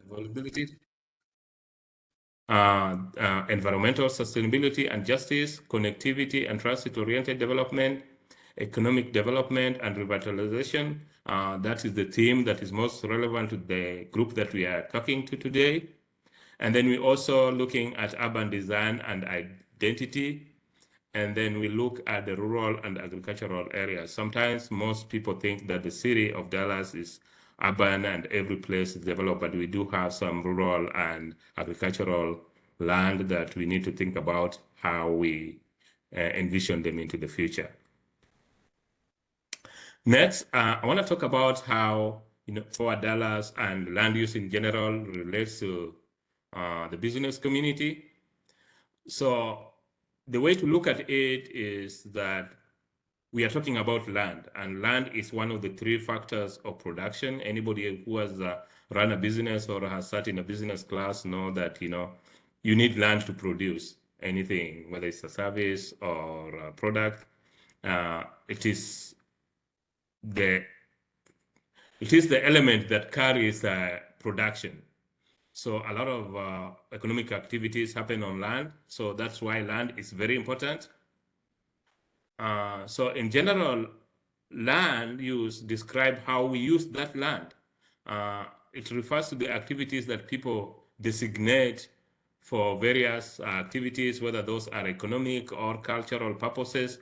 availability, environmental sustainability and justice, connectivity and transit-oriented development, economic development and revitalization. That is the theme that is most relevant to the group that we are talking to today. And then we're also looking at urban design and identity. And then we look at the rural and agricultural areas. Sometimes most people think that the city of Dallas is urban and every place is developed, but we do have some rural and agricultural land that we need to think about how we envision them into the future. Next, I want to talk about how Forward Dallas and land use in general relates to the business community. So the way to look at it is that we are talking about land, and land is one of the three factors of production. Anybody who has run a business or has sat in a business class know that you need land to produce anything, whether it's a service or a product. It is the element that carries production. So a lot of economic activities happen on land. So that's why land is very important. So in general, land use describe how we use that land. It refers to the activities that people designate for various activities, whether those are economic or cultural purposes,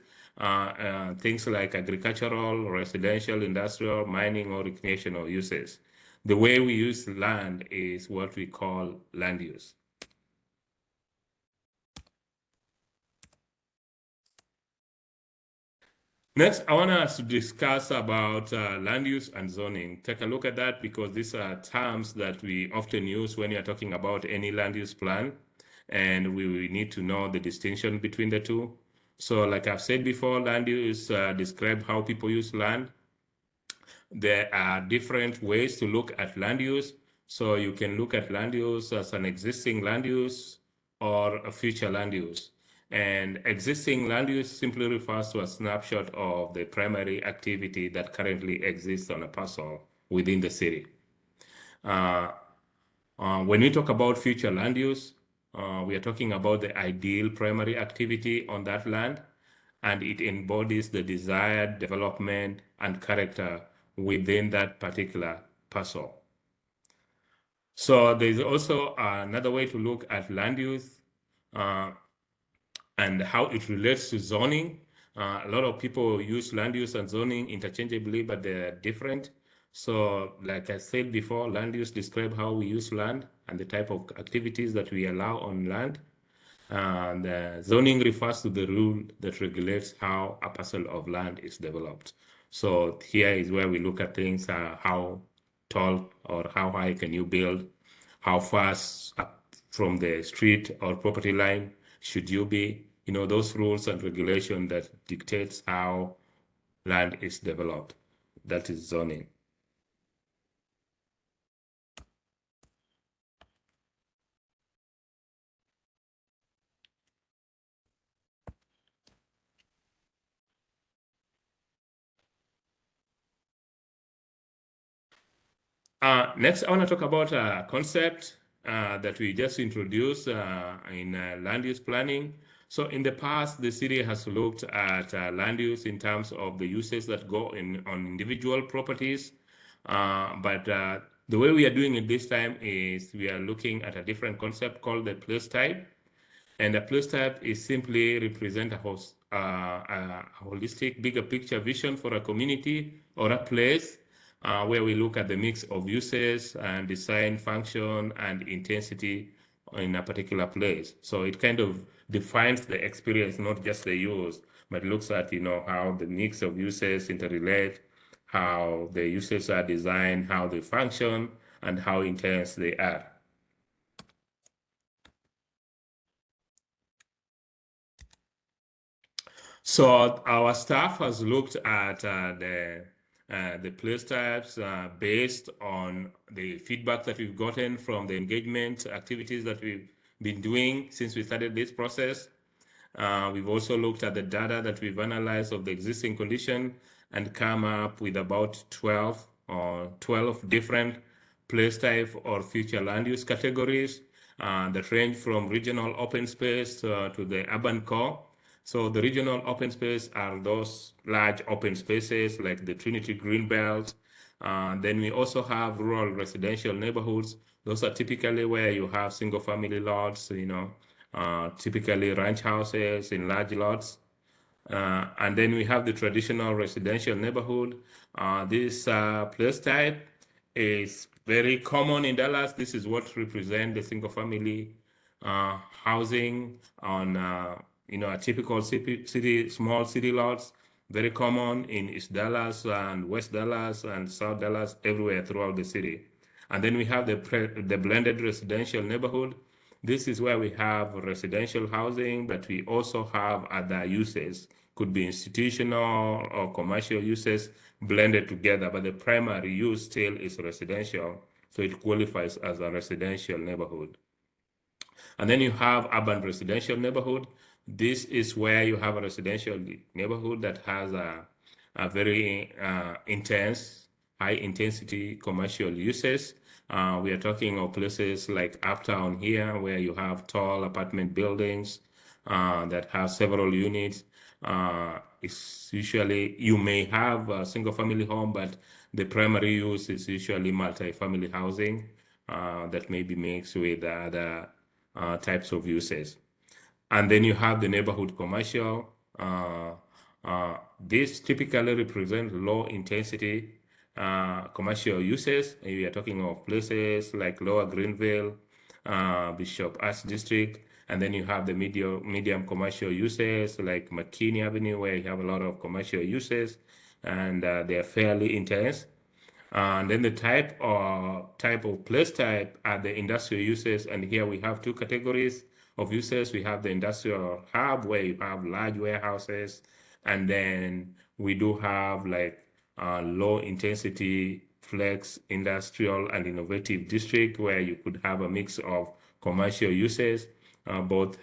things like agricultural, residential, industrial, mining, or recreational uses. The way we use land is what we call land use. Next, I want us to discuss about land use and zoning. Take a look at that because these are terms that we often use when you're talking about any land use plan, and we need to know the distinction between the two. So like I've said before, land use describe how people use land. There are different ways to look at land use. So you can look at land use as an existing land use or a future land use. And existing land use simply refers to a snapshot of the primary activity that currently exists on a parcel within the city. When we talk about future land use, we are talking about the ideal primary activity on that land, and it embodies the desired development and character within that particular parcel. So there's also another way to look at land use and how it relates to zoning. A lot of people use land use and zoning interchangeably, but they're different. So like I said before, land use describe how we use land and the type of activities that we allow on land. And zoning refers to the rule that regulates how a parcel of land is developed. So here is where we look at things, how tall or how high can you build, how fast up from the street or property line should you be, those rules and regulation that dictates how land is developed. That is zoning. Next, I want to talk about a concept that we just introduced in land use planning. So in the past, the city has looked at land use in terms of the uses that go on individual properties. But the way we are doing it this time is we are looking at a different concept called the place type. And a place type is simply represent a holistic, bigger picture vision for a community or a place where we look at the mix of uses and design, function, and intensity in a particular place. So it kind of defines the experience, not just the use, but looks at how the mix of uses interrelate, how the uses are designed, how they function, and how intense they are. So our staff has looked at the place types based on the feedback that we've gotten from the engagement activities that we've been doing since we started this process. We've also looked at the data that we've analyzed of the existing condition and come up with about 12 different place type or future land use categories that range from regional open space to the urban core. So the regional open space are those large open spaces like the Trinity Greenbelt. Then we also have rural residential neighborhoods. Those are typically where you have single family lots, typically ranch houses in large lots. And then we have the traditional residential neighborhood. This place type is very common in Dallas. This is what represents the single family housing on a typical small city lots. Very common in East Dallas and West Dallas and South Dallas, everywhere throughout the city. And then we have the blended residential neighborhood. This is where we have residential housing, but we also have other uses. Could be institutional or commercial uses blended together, but the primary use still is residential, so it qualifies as a residential neighborhood. And then you have urban residential neighborhood. This is where you have a residential neighborhood that has a very intense, high intensity commercial uses. We are talking of places like Uptown here, where you have tall apartment buildings that have several units. It's usually, you may have a single family home, but the primary use is usually multi-family housing that may be mixed with other types of uses. And then you have the neighborhood commercial. This typically represent low intensity commercial uses. We are talking of places like Lower Greenville, Bishop Arts District, and then you have the medium commercial uses like McKinney Avenue, where you have a lot of commercial uses, and they are fairly intense. And then the type of place type are the industrial uses, and here we have two categories of uses. We have the industrial hub where you have large warehouses, and then we do have like low intensity flex industrial and innovative district where you could have a mix of commercial uses, both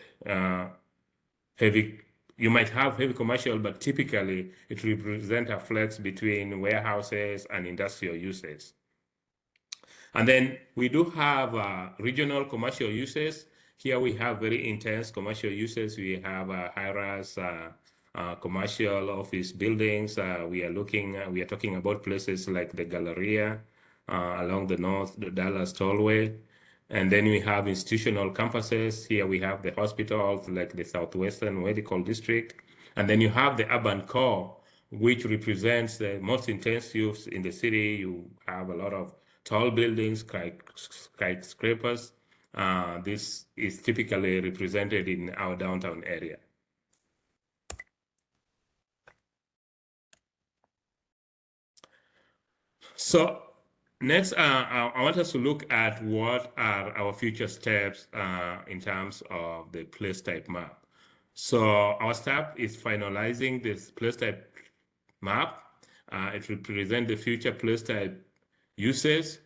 heavy. You might have heavy commercial, but typically it represents a flex between warehouses and industrial uses. And then we do have regional commercial uses. Here we have very intense commercial uses. We have high-rise commercial office buildings. We are talking about places like the Galleria along the Dallas Tollway. And then we have institutional campuses. Here we have the hospitals like the Southwestern Medical District. And then you have the urban core, which represents the most intense use in the city. You have a lot of tall buildings, skyscrapers. This is typically represented in our downtown area. So next, I want us to look at what are our future steps in terms of the place type map. So our step is finalizing this place type map. It represents the future place type uses.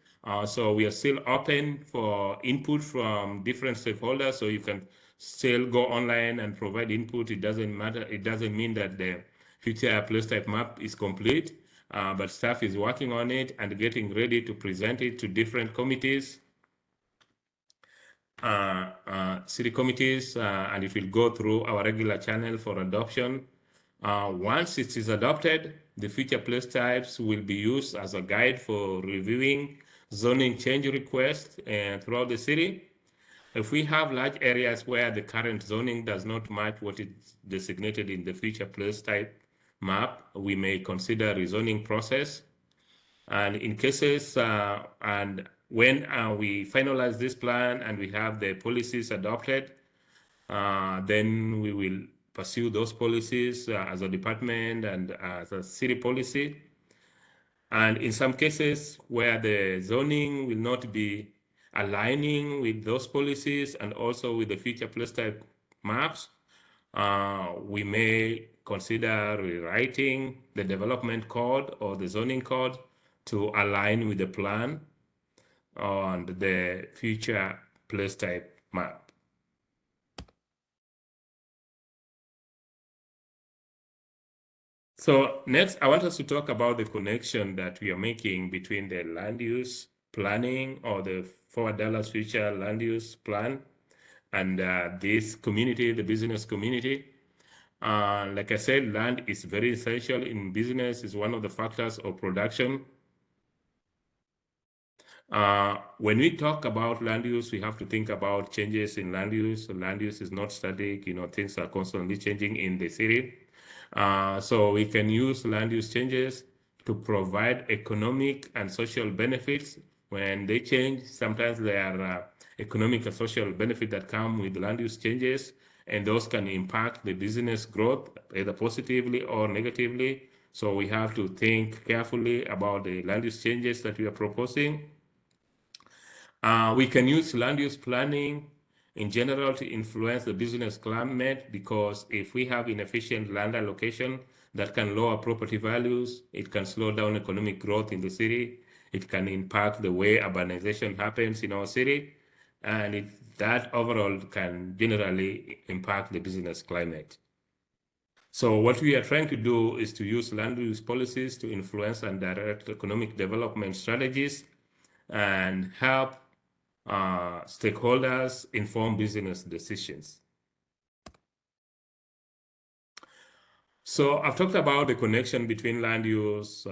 So we are still open for input from different stakeholders. So you can still go online and provide input. It doesn't matter. It doesn't mean that the future place type map is complete. But staff is working on it and getting ready to present it to different committees, city committees, and it will go through our regular channel for adoption. Once it is adopted, the future place types will be used as a guide for reviewing zoning change requests throughout the city. If we have large areas where the current zoning does not match what is designated in the future place type map, we may consider rezoning process. And in cases, and when we finalize this plan and we have the policies adopted, then we will pursue those policies as a department and as a city policy. And in some cases where the zoning will not be aligning with those policies and also with the future place type maps, we may consider rewriting the development code or the zoning code to align with the plan on the future place type map. So next, I want us to talk about the connection that we are making between the land use planning or the ForwardDallas Future Land Use Plan and this community, the business community. Like I said, land is very essential in business, is one of the factors of production. When we talk about land use, we have to think about changes in land use. Land use is not static, things are constantly changing in the city. So we can use land use changes to provide economic and social benefits. When they change, sometimes there are economic and social benefits that come with land use changes, and those can impact the business growth either positively or negatively. So we have to think carefully about the land use changes that we are proposing. We can use land use planning in general to influence the business climate, because if we have inefficient land allocation, that can lower property values, it can slow down economic growth in the city, it can impact the way urbanization happens in our city, and that overall can generally impact the business climate. So what we are trying to do is to use land use policies to influence and direct economic development strategies and help stakeholders inform business decisions. So I've talked about the connection between land use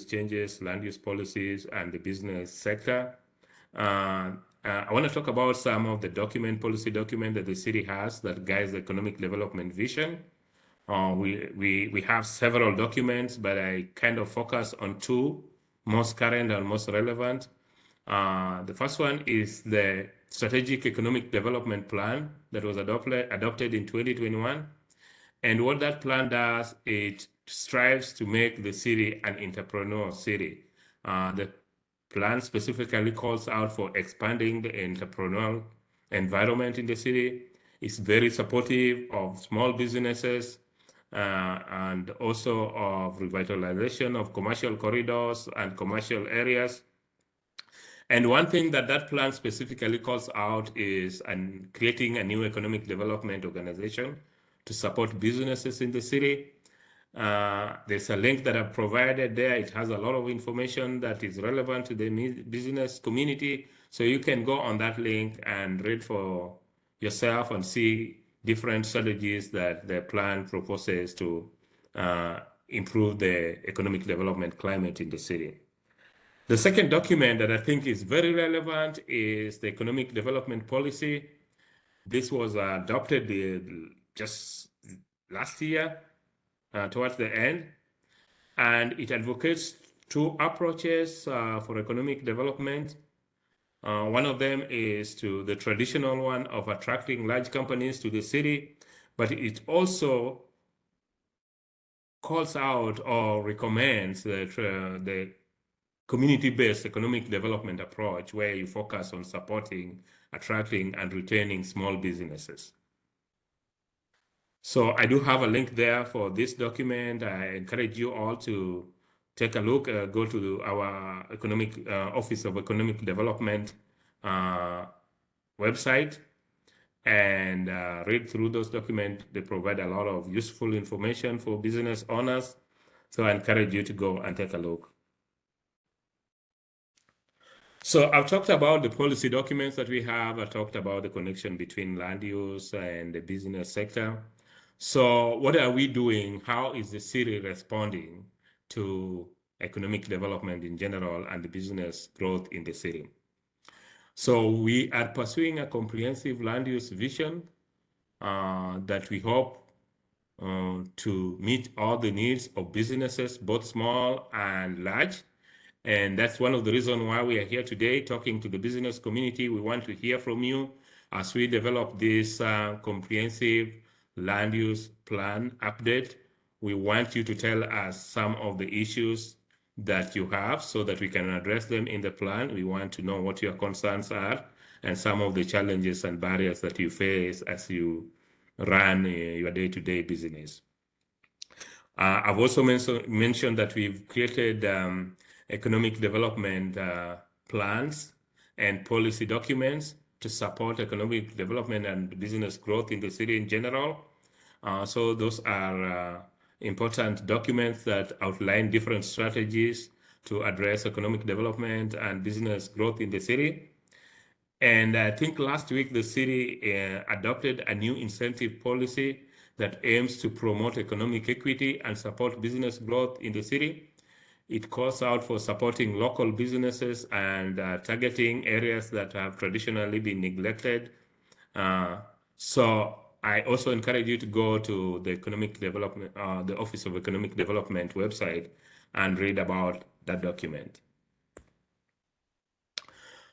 changes, land use policies, and the business sector. I want to talk about some of the policy document that the city has that guides the economic development vision. We have several documents, but I kind of focus on two most current and most relevant. The first one is the Strategic Economic Development Plan that was adopted in 2021. And what that plan does, it strives to make the city an entrepreneurial city. The plan specifically calls out for expanding the entrepreneurial environment in the city. It's very supportive of small businesses and also of revitalization of commercial corridors and commercial areas. And one thing that plan specifically calls out is creating a new economic development organization to support businesses in the city. There's a link that I've provided there. It has a lot of information that is relevant to the business community. So you can go on that link and read for yourself and see different strategies that the plan proposes to improve the economic development climate in the city. The second document that I think is very relevant is the Economic Development Policy. This was adopted just last year, towards the end, and it advocates two approaches for economic development. One of them is to the traditional one of attracting large companies to the city, but it also calls out or recommends the community-based economic development approach, where you focus on supporting, attracting, and retaining small businesses. So I do have a link there for this document. I encourage you all to take a look, go to our Office of Economic Development website and read through those documents. They provide a lot of useful information for business owners. So I encourage you to go and take a look. So I've talked about the policy documents that we have. I talked about the connection between land use and the business sector. So what are we doing? How is the city responding to economic development in general and the business growth in the city? So we are pursuing a comprehensive land use vision that we hope to meet all the needs of businesses, both small and large. And that's one of the reasons why we are here today talking to the business community. We want to hear from you as we develop this comprehensive land use plan update. We want you to tell us some of the issues that you have so that we can address them in the plan. We want to know what your concerns are and some of the challenges and barriers that you face as you run your day-to-day business. I've also mentioned that we've created economic development plans and policy documents to support economic development and business growth in the city in general. So those are important documents that outline different strategies to address economic development and business growth in the city. And I think last week the city adopted a new incentive policy that aims to promote economic equity and support business growth in the city. It calls out for supporting local businesses and targeting areas that have traditionally been neglected. So I also encourage you to go to the economic development, the Office of Economic Development website and read about that document.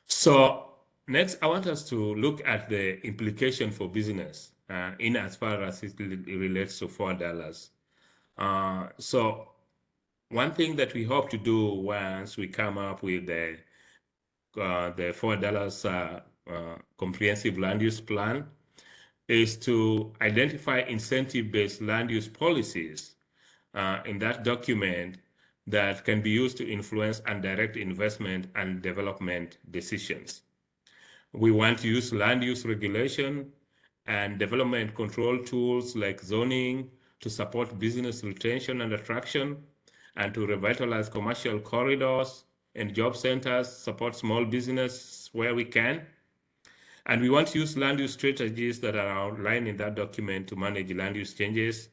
So next, I want us to look at the implication for business in as far as it relates to ForwardDallas. So one thing that we hope to do once we come up with the ForwardDallas comprehensive land use plan is to identify incentive-based land use policies in that document that can be used to influence and direct investment and development decisions. We want to use land use regulation and development control tools like zoning to support business retention and attraction, and to revitalize commercial corridors and job centers, support small business where we can. And we want to use land use strategies that are outlined in that document to manage land use changes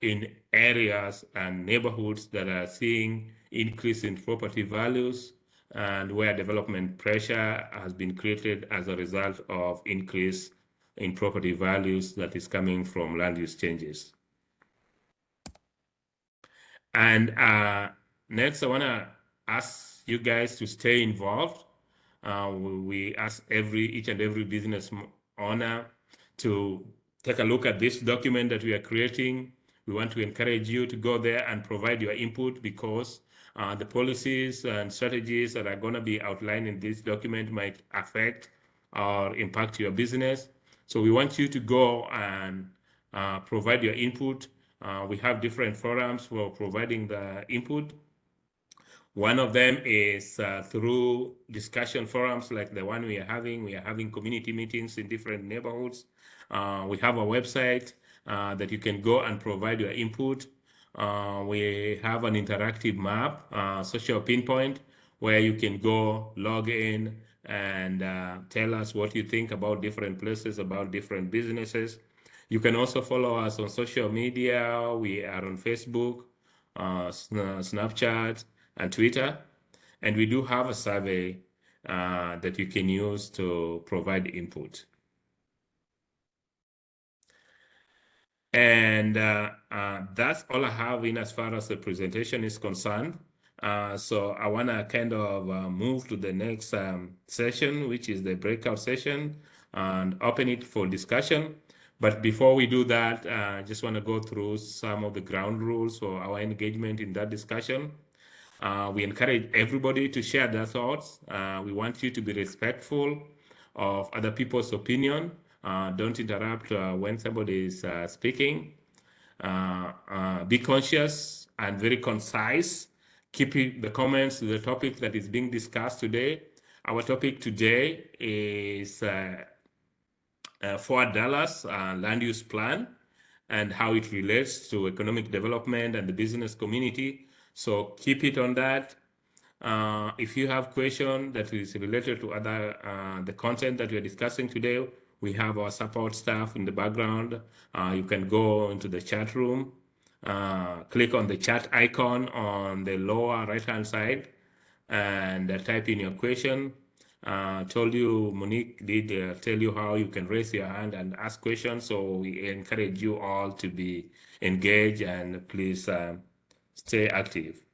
in areas and neighborhoods that are seeing increase in property values and where development pressure has been created as a result of increase in property values that is coming from land use changes. And next, I want to ask you guys to stay involved. We ask each and every business owner to take a look at this document that we are creating. We want to encourage you to go there and provide your input, because the policies and strategies that are going to be outlined in this document might affect or impact your business. So we want you to go and provide your input. We have different forums for providing the input. One of them is through discussion forums like the one we are having. We are having community meetings in different neighborhoods. We have a website that you can go and provide your input. We have an interactive map, Social Pinpoint, where you can go log in and tell us what you think about different places, about different businesses. You can also follow us on social media. We are on Facebook, Snapchat, and Twitter. And we do have a survey that you can use to provide input. And that's all I have in as far as the presentation is concerned. So I want to kind of move to the next session, which is the breakout session, and open it for discussion. But before we do that, I just want to go through some of the ground rules for our engagement in that discussion. We encourage everybody to share their thoughts. We want you to be respectful of other people's opinion. Don't interrupt when somebody is speaking. Be conscious and very concise. Keep the comments to the topic that is being discussed today. Our topic today is ForwardDallas land use plan and how it relates to economic development and the business community. So keep it on that. If you have question that is related to the content that we are discussing today, we have our support staff in the background. You can go into the chat room, click on the chat icon on the lower right-hand side, and type in your question. Monique did tell you how you can raise your hand and ask questions. So we encourage you all to be engaged, and please stay active.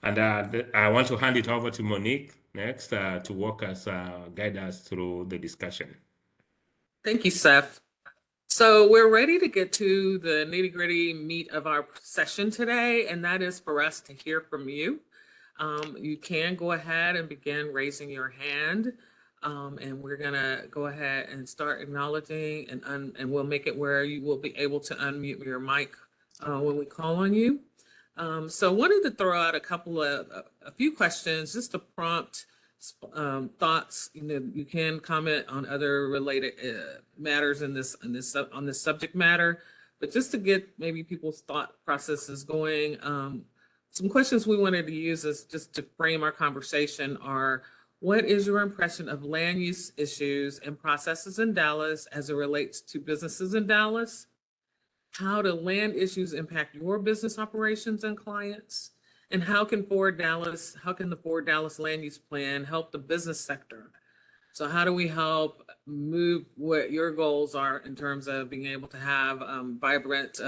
And I want to hand it over to Monique next to walk us, guide us through the discussion. Thank you, Seth. So we're ready to get to the nitty-gritty meat of our session today, and that is for us to hear from you. You can go ahead and begin raising your hand, and we're gonna go ahead and start acknowledging, and we'll make it where you will be able to unmute your mic when we call on you. So wanted to throw out a few questions just to prompt thoughts. You can comment on other related matters on this subject matter, but just to get maybe people's thought processes going. some questions we wanted to use as just to frame our conversation are, what is your impression of land use issues and processes in Dallas as it relates to businesses in Dallas? How do land issues impact your business operations and clients? And how can the Forward Dallas land use plan help the business sector? So how do we help move what your goals are in terms of being able to have vibrant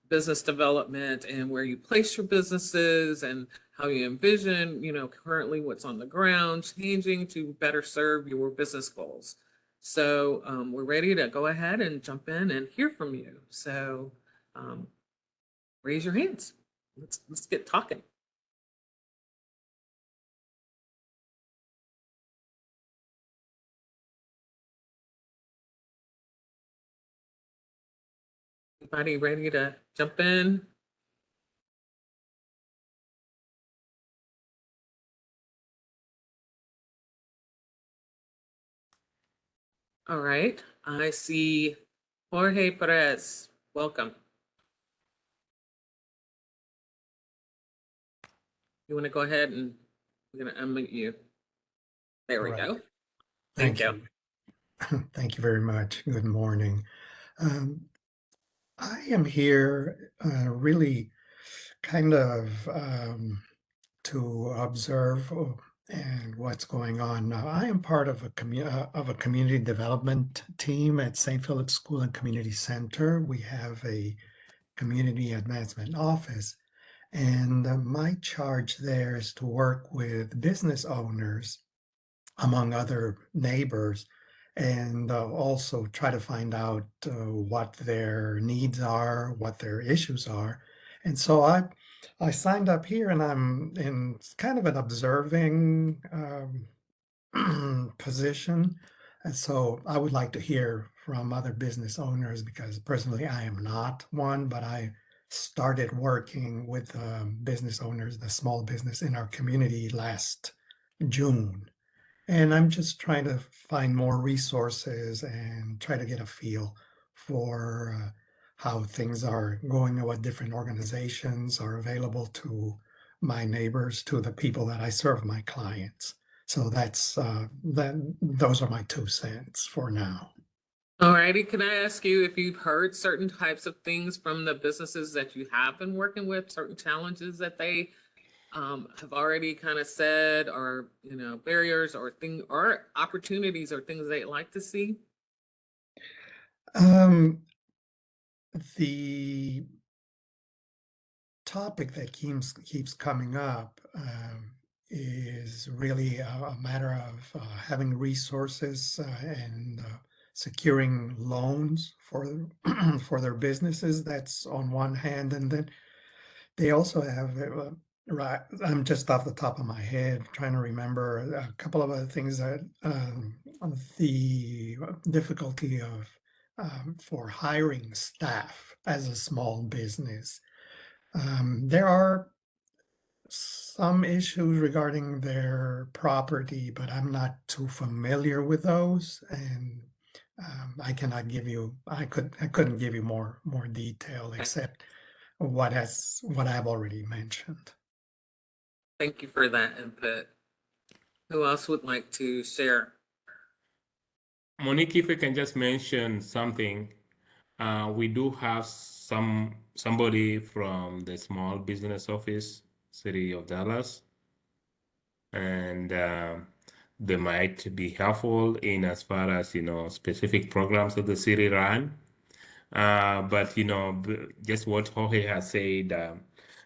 business development and where you place your businesses and how you envision, currently what's on the ground changing to better serve your business goals. So we're ready to go ahead and jump in and hear from you. So raise your hands. Let's get talking. Anybody ready to jump in? All right. I see Jorge Perez. Welcome. You want to go ahead and we're going to unmute you. There we go. Thank you. Thank you very much. Good morning. I am here really kind of to observe and what's going on now. I am part of a community development team at St. Philip's School and Community Center. We have a community advancement office, and my charge there is to work with business owners, among other neighbors, and also try to find out what their needs are, what their issues are. And so I signed up here, and I'm in kind of an observing position. And so I would like to hear from other business owners, because personally I am not one, but I started working with business owners, the small business in our community last June. And I'm just trying to find more resources and try to get a feel for how things are going and what different organizations are available to my neighbors, to the people that I serve, my clients. So those are my 2 cents for now. All righty. Can I ask you if you've heard certain types of things from the businesses that you have been working with, certain challenges that they have already kind of said, or barriers or opportunities or things they'd like to see? The topic that keeps coming up is really a matter of having resources and securing loans for for their businesses. That's on one hand, and then they also have right. I'm just off the top of my head trying to remember a couple of other things that the difficulty of for hiring staff as a small business. There are some issues regarding their property, but I'm not too familiar with those, and I couldn't give you more detail except what I've already mentioned. Thank you for that input. Who else would like to share? Monique, if we can just mention something, we do have somebody from the Small Business Office, City of Dallas, and they might be helpful in as far as specific programs that the city run. But just what Jorge has said,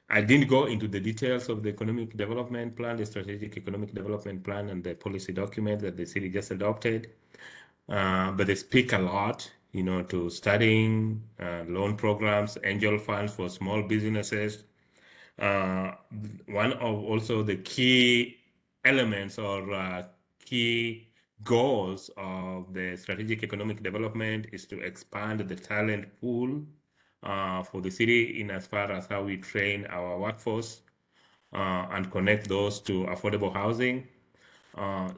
I didn't go into the details of the economic development plan, the strategic economic development plan, and the policy document that the city just adopted. But they speak a lot, to studying loan programs, angel funds for small businesses. One of also the key elements or key goals of the strategic economic development is to expand the talent pool for the city in as far as how we train our workforce and connect those to affordable housing.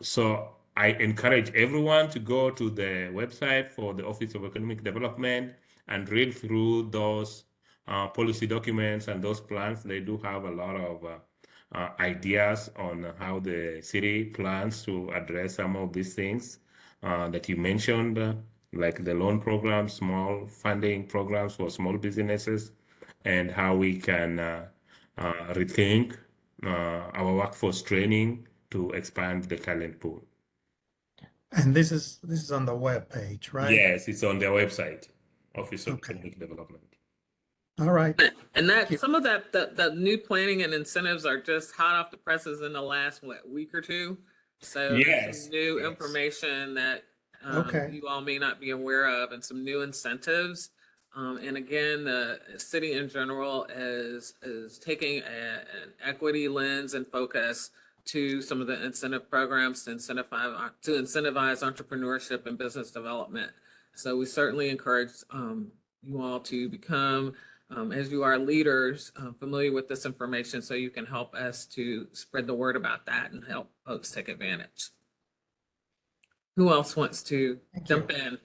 So I encourage everyone to go to the website for the Office of Economic Development and read through those policy documents and those plans, they do have a lot of ideas on how the city plans to address some of these things that you mentioned, like the loan program, small funding programs for small businesses, and how we can rethink our workforce training to expand the talent pool. And this is on the web page, right? Yes, it's on their website, Office of Okay. Economic Development. All right. And Thank that you. some of that the new planning and incentives are just hot off the presses in the last week or two. So there's some Yes, new yes. information that Okay. you all may not be aware of, and some new incentives. And again, the city in general is taking an equity lens and focus to some of the incentive programs to incentivize entrepreneurship and business development. So we certainly encourage you all to become, as you are leaders, familiar with this information so you can help us to spread the word about that and help folks take advantage. Who else wants to Thank you. jump in?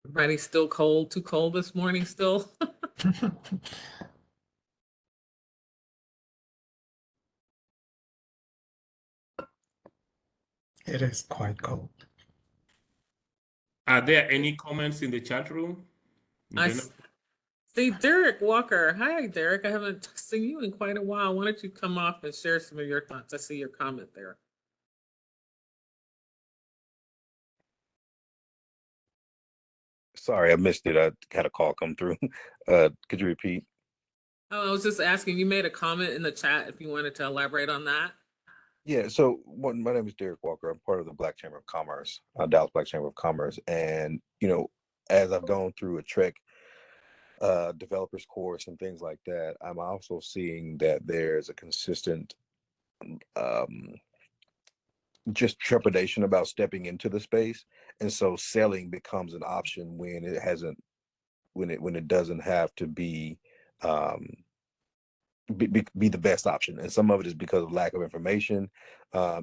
Everybody's still cold, too cold this morning still? It is quite cold. Are there any comments in the chat room? I Jenna? see Derek Walker. Hi, Derek. I haven't seen you in quite a while. Why don't you come off and share some of your thoughts? I see your comment there. Sorry, I missed it. I had a call come through. Could you repeat? Oh, I was just asking, you made a comment in the chat if you wanted to elaborate on that. Yeah, so my name is Derek Walker. I'm part of the Black Chamber of Commerce, Dallas Black Chamber of Commerce. And, as I've gone through a Trek developers course and things like that, I'm also seeing that there's a consistent um, just trepidation about stepping into the space. And so selling becomes an option when it hasn't, when it doesn't have to um, be the best option. And some of it is because of lack of information,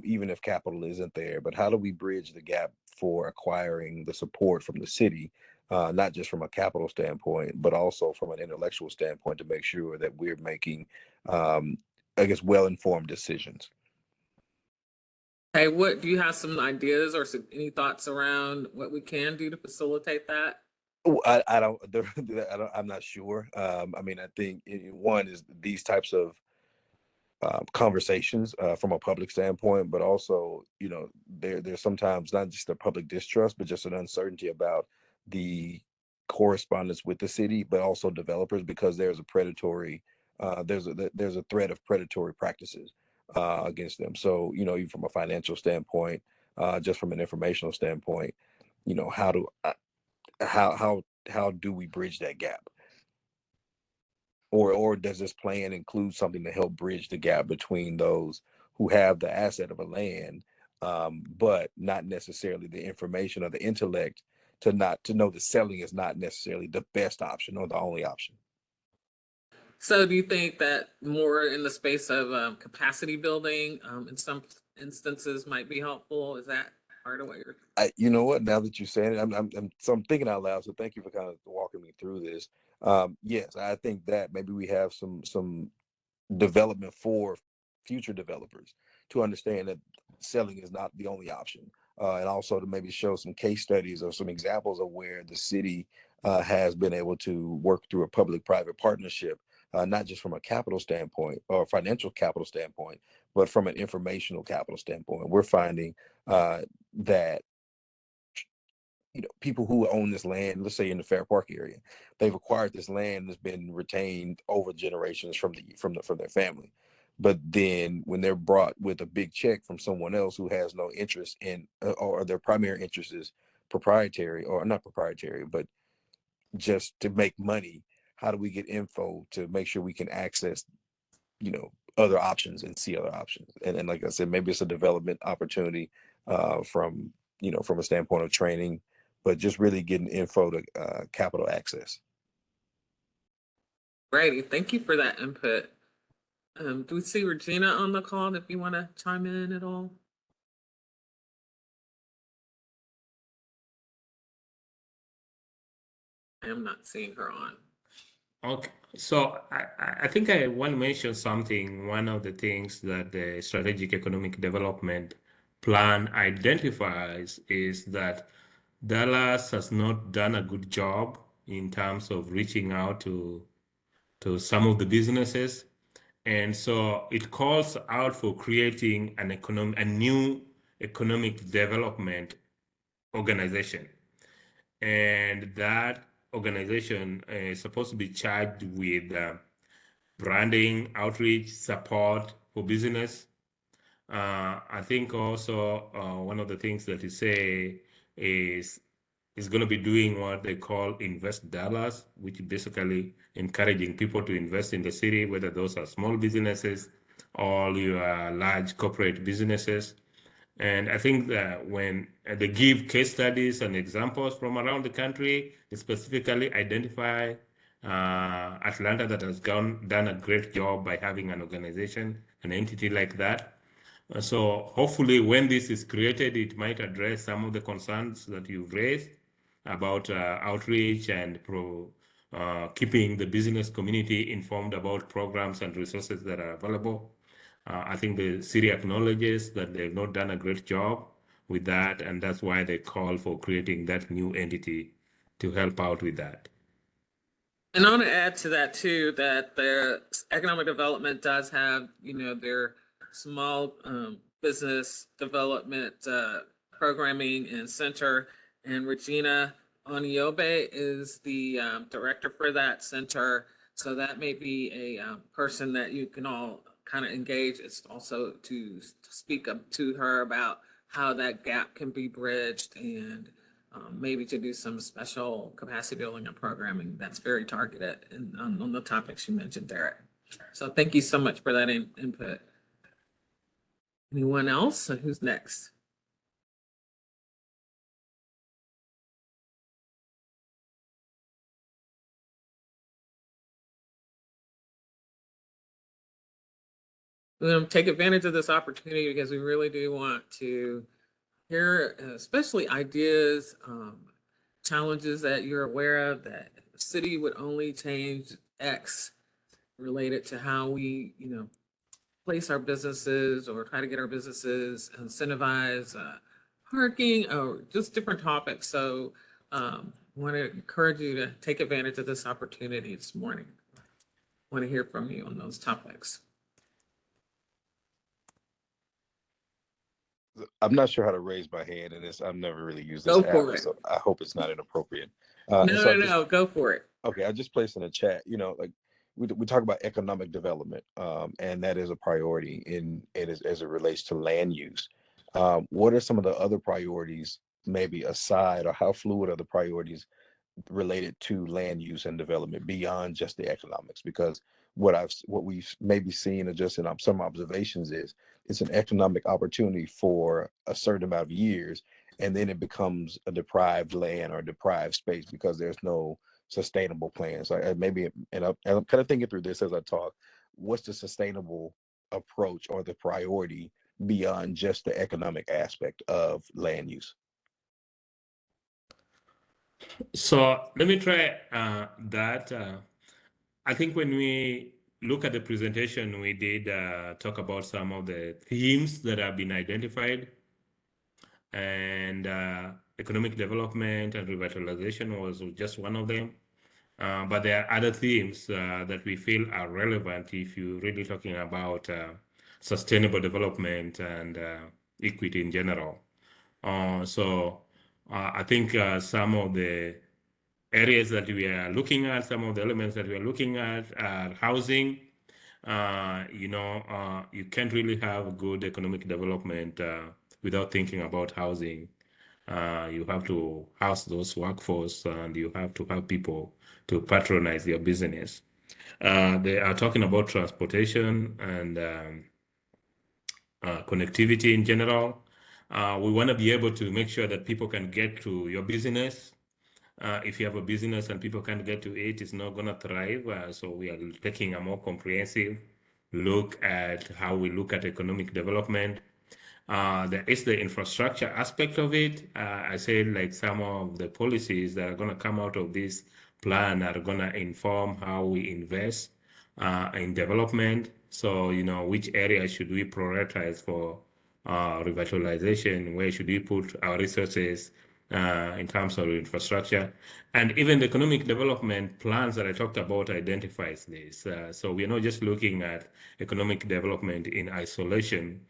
even if capital isn't there. But how do we bridge the gap for acquiring the support from the city, not just from a capital standpoint, but also from an intellectual standpoint, to make sure that we're making, um, I guess, well-informed decisions? Hey, what do you have some ideas or any thoughts around what we can do to facilitate that? I don't, I'm not sure. I mean, I think one is these types of conversations from a public standpoint, but also, there's sometimes not just a public distrust, but just an uncertainty about the correspondence with the city, but also developers, because there's a predatory, there's a threat of predatory practices against them. So, even from a financial standpoint, just from an informational standpoint, how do how do we bridge that gap? Or does this plan include something to help bridge the gap between those who have the asset of a land, but not necessarily the information or the intellect to know that selling is not necessarily the best option or the only option? So do you think that more in the space of capacity building in some instances might be helpful? Is that part of what you're? You know what? Now that you're saying it, I'm thinking out loud. So thank you for kind of walking me through this. Yes, I think that maybe we have some development for future developers to understand that selling is not the only option, and also to maybe show some case studies or some examples of where the city has been able to work through a public-private partnership, not just from a capital standpoint or financial capital standpoint, but from an informational capital standpoint. We're finding that people who own this land, let's say in the Fair Park area, they've acquired this land that's been retained over generations from their family. But then when they're brought with a big check from someone else who has no interest in, or their primary interest is proprietary, or not proprietary, but just to make money, how do we get info to make sure we can access, other options and see other options? And like I said, maybe it's a development opportunity from, from a standpoint of training, but just really getting info to capital access. Righty, thank you for that input. Do we see Regina on the call if you want to chime in at all? I am not seeing her on. Okay, so I think I want to mention something. One of the things that the Strategic Economic Development Plan identifies is that Dallas has not done a good job in terms of reaching out to some of the businesses. And so it calls out for creating a new economic development organization. And that organization is supposed to be charged with branding, outreach, support for business. I think also one of the things that you say is going to be doing what they call Invest Dallas, which basically encouraging people to invest in the city, whether those are small businesses or your large corporate businesses. And I think that when they give case studies and examples from around the country, they specifically identify Atlanta that has done a great job by having an organization, an entity like that. So hopefully when this is created, it might address some of the concerns that you've raised about outreach and keeping the business community informed about programs and resources that are available. I think the city acknowledges that they've not done a great job with that, and that's why they call for creating that new entity to help out with that. And I want to add to that too, that the economic development does have, their small business development programming and center. And Regina Oniobe is the director for that center. So that may be a person that you can all kind of engage. It's also to speak up to her about how that gap can be bridged and maybe to do some special capacity building and programming that's very targeted on the topics you mentioned, Derek. So thank you so much for that input. Anyone else? Who's next? We're going to take advantage of this opportunity because we really do want to hear, especially ideas, challenges that you're aware of that the city would only change X related to how we, place our businesses or try to get our businesses incentivize parking or just different topics. So I want to encourage you to take advantage of this opportunity this morning. I want to hear from you on those topics. I'm not sure how to raise my hand in this. I've never really used this Go app, for it. so I hope it's not inappropriate. No, go for it. Okay, I just placed in the chat, like we talk about economic development, and that is a priority as it relates to land use. What are some of the other priorities, maybe aside, or how fluid are the priorities related to land use and development beyond just the economics? Because what we've maybe seen, or just in some observations, is it's an economic opportunity for a certain amount of years, and then it becomes a deprived land or deprived space because there's no sustainable plans. Maybe, and I'm kind of thinking through this as I talk. What's the sustainable approach or the priority beyond just the economic aspect of land use? So let me try that. I think when we look at the presentation, we did talk about some of the themes that have been identified, and economic development and revitalization was just one of them. But there are other themes that we feel are relevant if you're really talking about sustainable development and equity in general. So I think some of the areas that we are looking at, some of the elements that we are looking at are housing. You can't really have good economic development without thinking about housing. You have to house those workforce, and you have to have people to patronize your business. They are talking about transportation and connectivity in general. We want to be able to make sure that people can get to your business. If you have a business and people can't get to it, it's not going to thrive. So we are taking a more comprehensive look at how we look at economic development. There is the infrastructure aspect of it. I said like some of the policies that are going to come out of this plan are going to inform how we invest in development. So, which area should we prioritize for revitalization? Where should we put our resources in terms of infrastructure? And even the economic development plans that I talked about identifies this. So we're not just looking at economic development in isolation.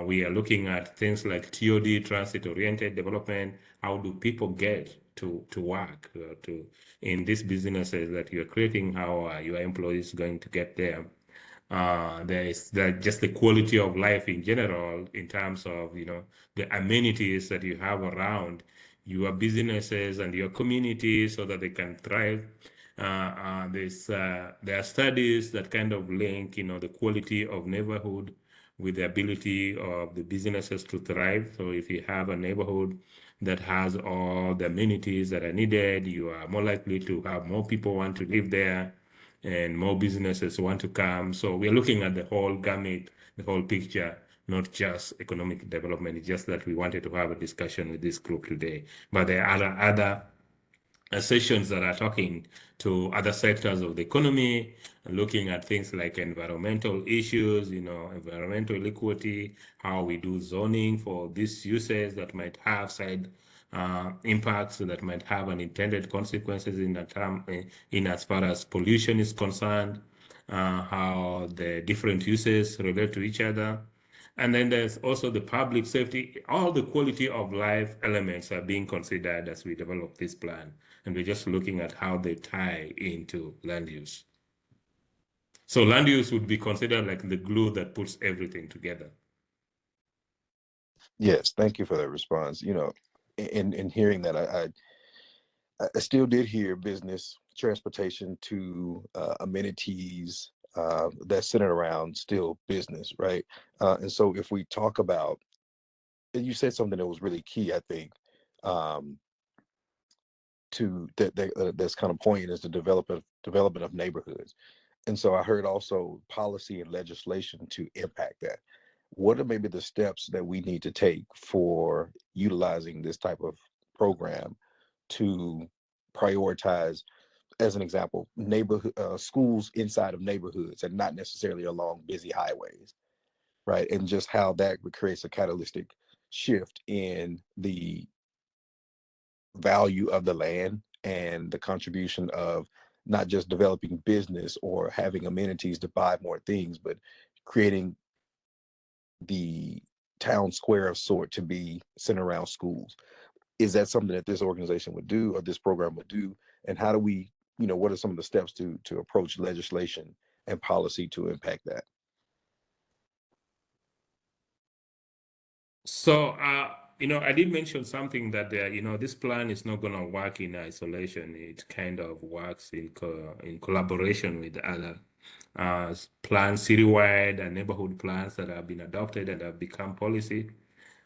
We are looking at things like TOD, transit-oriented development. How do people get to work in these businesses that you're creating? How are your employees going to get there? There is just the quality of life in general in terms of the amenities that you have around your businesses and your community so that they can thrive. There are studies that kind of link the quality of neighborhood with the ability of the businesses to thrive. So if you have a neighborhood that has all the amenities that are needed, you are more likely to have more people want to live there and more businesses want to come. So we're looking at the whole gamut, the whole picture, not just economic development. It's just that we wanted to have a discussion with this group today. But there are other sessions that are talking to other sectors of the economy, looking at things like environmental issues, environmental equity, how we do zoning for these uses that might have side impacts that might have unintended consequences in as far as pollution is concerned, how the different uses relate to each other. And then there's also the public safety. All the quality of life elements are being considered as we develop this plan. And we're just looking at how they tie into land use. So land use would be considered like the glue that puts everything together. Yes, thank you for that response. In hearing that, I still did hear business, transportation to amenities that centered around still business, right? And so if we talk about, and you said something that was really key, I think, um, that's kind of poignant is the development of neighborhoods. And so I heard also policy and legislation to impact that. What are maybe the steps that we need to take for utilizing this type of program to prioritize, as an example, neighborhood schools inside of neighborhoods and not necessarily along busy highways, right? And just how that creates a catalytic shift in the value of the land and the contribution of not just developing business or having amenities to buy more things, but creating the town square of sort to be centered around schools. Is that something that this organization would do or this program would do? And how do we, what are some of the steps to approach legislation and policy to impact that? So, I did mention something that, this plan is not going to work in isolation. It kind of works in collaboration with other plans, citywide and neighborhood plans that have been adopted and have become policy.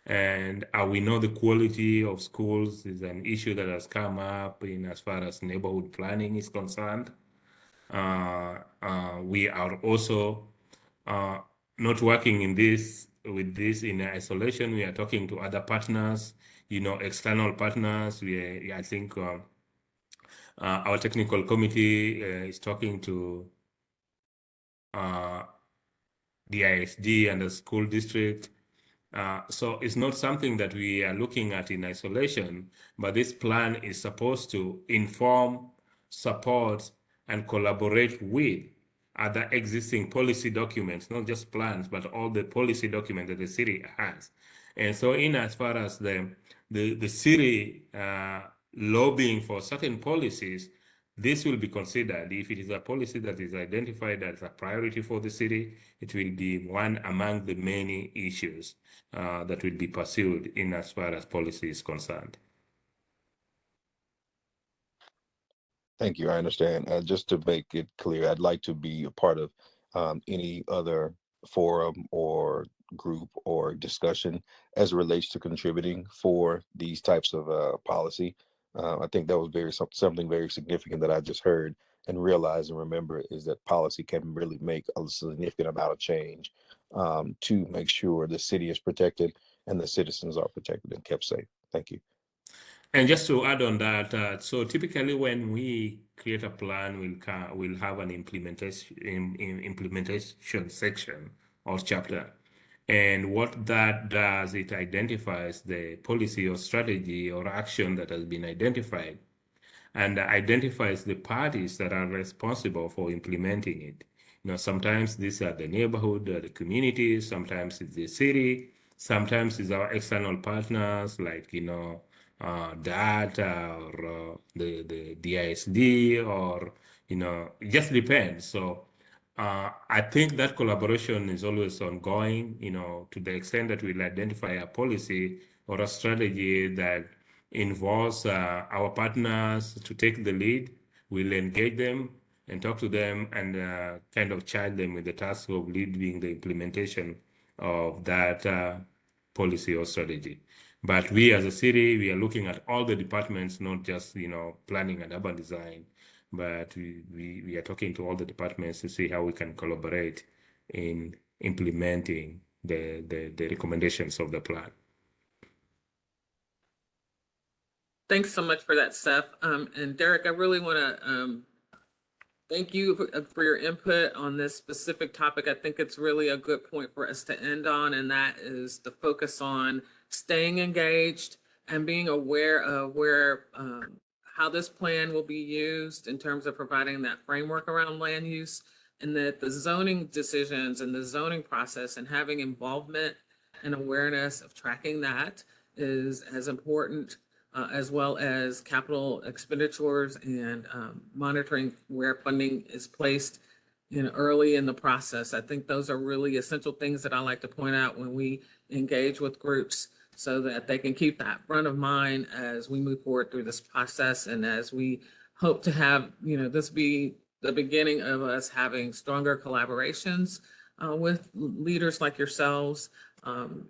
And we know the quality of schools is an issue that has come up in as far as neighborhood planning is concerned. We are also uh, not working with this in isolation. We are talking to other partners, external partners. I think our technical committee is talking to the ISD and the school district. So it's not something that we are looking at in isolation, but this plan is supposed to inform, support, and collaborate with other existing policy documents, not just plans, but all the policy documents that the city has. And so in as far as the city lobbying for certain policies, this will be considered. If it is a policy that is identified as a priority for the city, it will be one among the many issues that will be pursued in as far as policy is concerned. Thank you. I understand. Just to make it clear, I'd like to be a part of any other forum or group or discussion as it relates to contributing for these types of policy. I think that was something very significant that I just heard and realized and remember is that policy can really make a significant amount of change to make sure the city is protected and the citizens are protected and kept safe. Thank you. And just to add on that, so typically when we create a plan, we'll have an implementation section or chapter. And what that does, it identifies the policy or strategy or action that has been identified and identifies the parties that are responsible for implementing it. Sometimes these are the neighborhood, the community, sometimes it's the city, sometimes it's our external partners like, DAT or the DISD or, it just depends. So I think that collaboration is always ongoing, to the extent that we'll identify a policy or a strategy that involves our partners to take the lead. We'll engage them and talk to them and kind of charge them with the task of leading the implementation of that policy or strategy. But we as a city, we are looking at all the departments, not just, planning and urban design, but we are talking to all the departments to see how we can collaborate in implementing the recommendations of the plan. Thanks so much for that, Seth. And Derek, I really want to thank you for your input on this specific topic. I think it's really a good point for us to end on, and that is the focus on staying engaged and being aware of how this plan will be used in terms of providing that framework around land use, and that the zoning decisions and the zoning process and having involvement and awareness of tracking that is as important, as well as capital expenditures and monitoring where funding is placed early in the process. I think those are really essential things that I like to point out when we engage with groups, so that they can keep that front of mind as we move forward through this process, and as we hope to have this be the beginning of us having stronger collaborations with leaders like yourselves,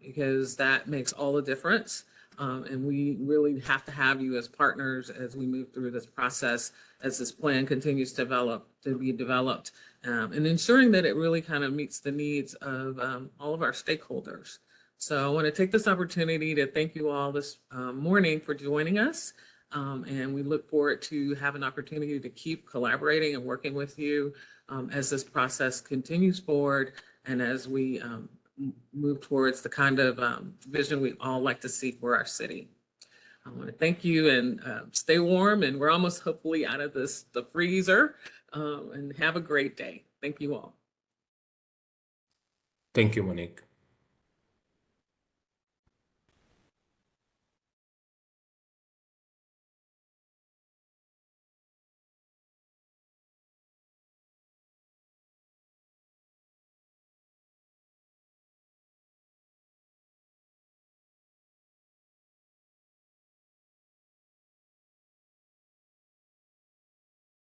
because that makes all the difference. And we really have to have you as partners as we move through this process, as this plan continues to be developed, and ensuring that it really kind of meets the needs of all of our stakeholders. So I want to take this opportunity to thank you all this morning for joining us. And we look forward to have an opportunity to keep collaborating and working with you as this process continues forward, and as we move towards the kind of vision we all like to see for our city. I want to thank you, and stay warm, and we're almost hopefully out of the freezer, and have a great day. Thank you all. Thank you, Monique.